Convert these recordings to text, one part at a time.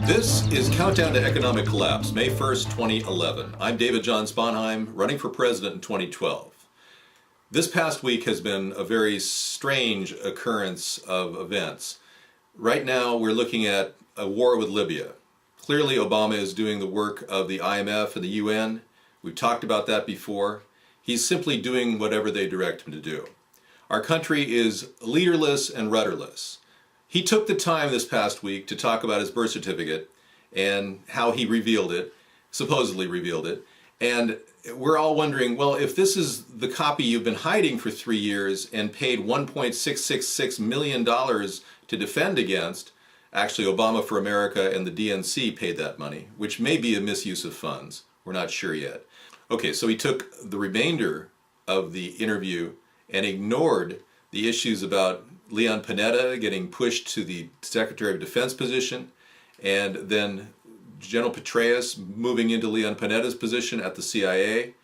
This is Countdown to Economic Collapse, May 1st, 2011. I'm David John Sponheim, running for president in 2012. This past week has been a very strange occurrence of events. Right now we're looking at a war with Libya. Clearly Obama is doing the work of the IMF and the UN. We've talked about that before. He's simply doing whatever they direct him to do. Our country is leaderless and rudderless. He took the time this past week to talk about his birth certificate and how he revealed it, supposedly revealed it. And we're all wondering, well, if this is the copy you've been hiding for 3 years and paid $1.666 million to defend against, actually Obama for America and the DNC paid that money, which may be a misuse of funds. We're not sure yet. Okay, so he took the remainder of the interview and ignored the issues about Leon Panetta getting pushed to the Secretary of Defense position, and then General Petraeus moving into Leon Panetta's position at the CIA.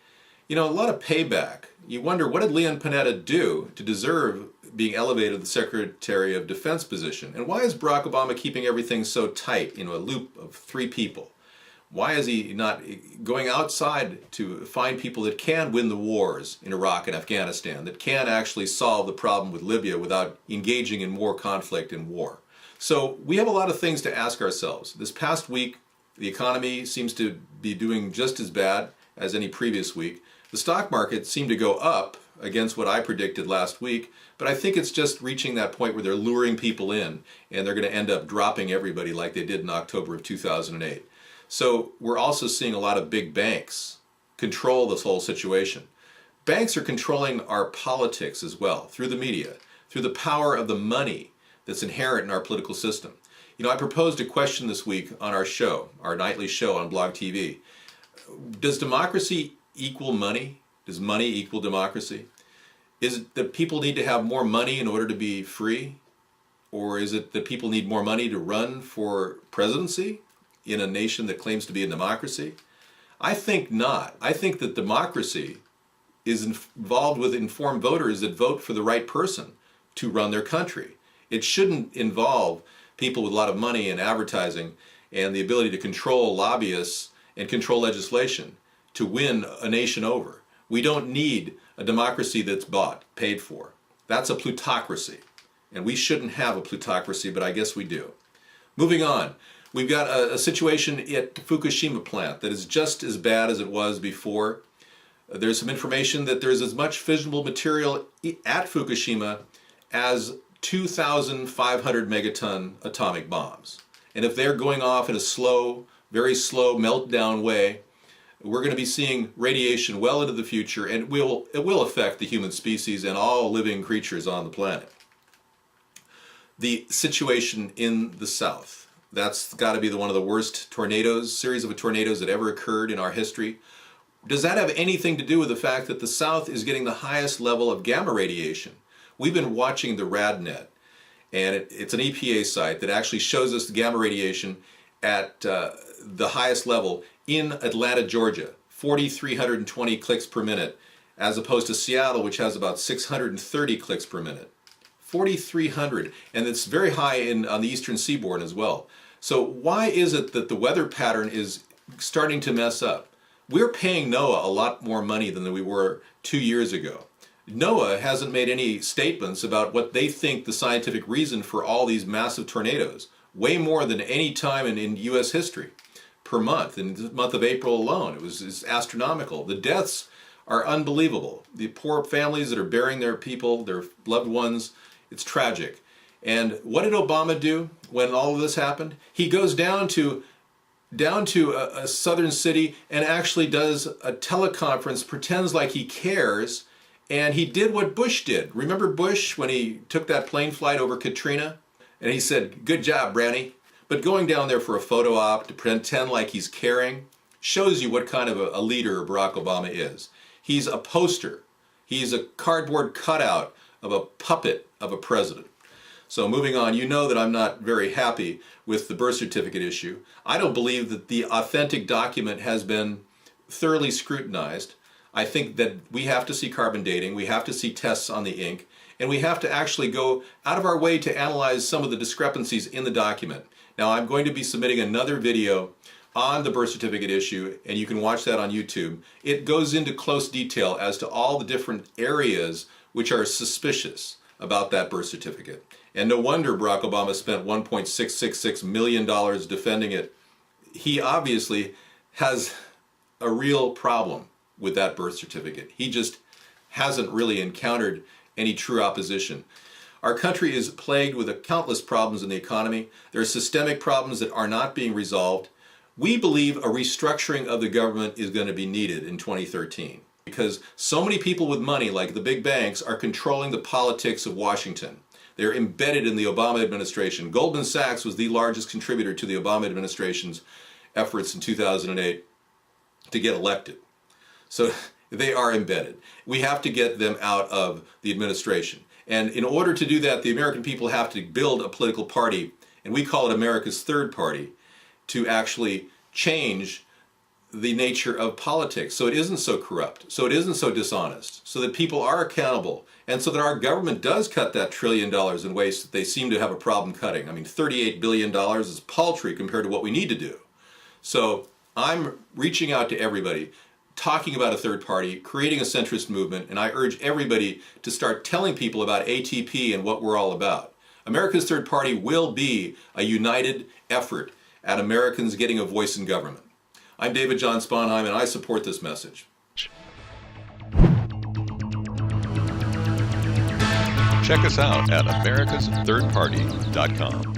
You know, a lot of payback. You wonder, what did Leon Panetta do to deserve being elevated to the Secretary of Defense position? And why is Barack Obama keeping everything so tight, a loop of 3 people? Why is he not going outside to find people that can win the wars in Iraq and Afghanistan, that can actually solve the problem with Libya without engaging in more conflict and war? So we have a lot of things to ask ourselves. This past week, the economy seems to be doing just as bad as any previous week. The stock market seemed to go up against what I predicted last week, but I think it's just reaching that point where they're luring people in and they're going to end up dropping everybody like they did in October of 2008. So we're also seeing a lot of big banks control this whole situation. Banks are controlling our politics as well, through the media, through the power of the money that's inherent in our political system. I proposed a question this week on our show, our nightly show on Blog TV. Does democracy equal money? Does money equal democracy? Is it that people need to have more money in order to be free? Or is it that people need more money to run for presidency in a nation that claims to be a democracy? I think not. I think that democracy is involved with informed voters that vote for the right person to run their country. It shouldn't involve people with a lot of money and advertising and the ability to control lobbyists and control legislation to win a nation over. We don't need a democracy that's bought, paid for. That's a plutocracy. And we shouldn't have a plutocracy, but I guess we do. Moving on. We've got a situation at the Fukushima plant that is just as bad as it was before. There's some information that there's as much fissionable material at Fukushima as 2,500 megaton atomic bombs. And if they're going off in a slow, very slow meltdown way, we're going to be seeing radiation well into the future, and it will affect the human species and all living creatures on the planet. The situation in the south. That's got to be one of the worst series of tornadoes that ever occurred in our history. Does that have anything to do with the fact that the South is getting the highest level of gamma radiation? We've been watching the RadNet, and it's an EPA site that actually shows us the gamma radiation at the highest level in Atlanta, Georgia, 4,320 clicks per minute, as opposed to Seattle, which has about 630 clicks per minute. 4,300, and it's very high on the eastern seaboard as well. So why is it that the weather pattern is starting to mess up? We're paying NOAA a lot more money than we were 2 years ago. NOAA hasn't made any statements about what they think the scientific reason for all these massive tornadoes, way more than any time in U.S. history per month. In the month of April alone, it's astronomical. The deaths are unbelievable. The poor families that are burying their people, their loved ones, it's tragic. And what did Obama do when all of this happened? He goes down to a southern city and actually does a teleconference, pretends like he cares, and he did what Bush did. Remember Bush when he took that plane flight over Katrina? And he said, "Good job, Brownie." But going down there for a photo op to pretend like he's caring shows you what kind of a leader Barack Obama is. He's a poster. He's a cardboard cutout of a puppet of a president. So moving on, you know that I'm not very happy with the birth certificate issue. I don't believe that the authentic document has been thoroughly scrutinized. I think that we have to see carbon dating, we have to see tests on the ink, and we have to actually go out of our way to analyze some of the discrepancies in the document. Now, I'm going to be submitting another video on the birth certificate issue, and you can watch that on YouTube. It goes into close detail as to all the different areas which are suspicious about that birth certificate. And no wonder Barack Obama spent $1.666 million defending it. He obviously has a real problem with that birth certificate. He just hasn't really encountered any true opposition. Our country is plagued with countless problems in the economy. There are systemic problems that are not being resolved. We believe a restructuring of the government is going to be needed in 2013 because so many people with money, like the big banks, are controlling the politics of Washington. They're embedded in the Obama administration. Goldman Sachs was the largest contributor to the Obama administration's efforts in 2008 to get elected. So they are embedded. We have to get them out of the administration. And in order to do that, the American people have to build a political party, and we call it America's Third Party, to actually change the nature of politics so it isn't so corrupt, so it isn't so dishonest, so that people are accountable, and so that our government does cut that $1 trillion in waste that they seem to have a problem cutting. I mean, $38 billion is paltry compared to what we need to do. So I'm reaching out to everybody, talking about a third party, creating a centrist movement, and I urge everybody to start telling people about ATP and what we're all about. America's Third Party will be a united effort at Americans getting a voice in government. I'm David John Sponheim, and I support this message. Check us out at americasthirdparty.com.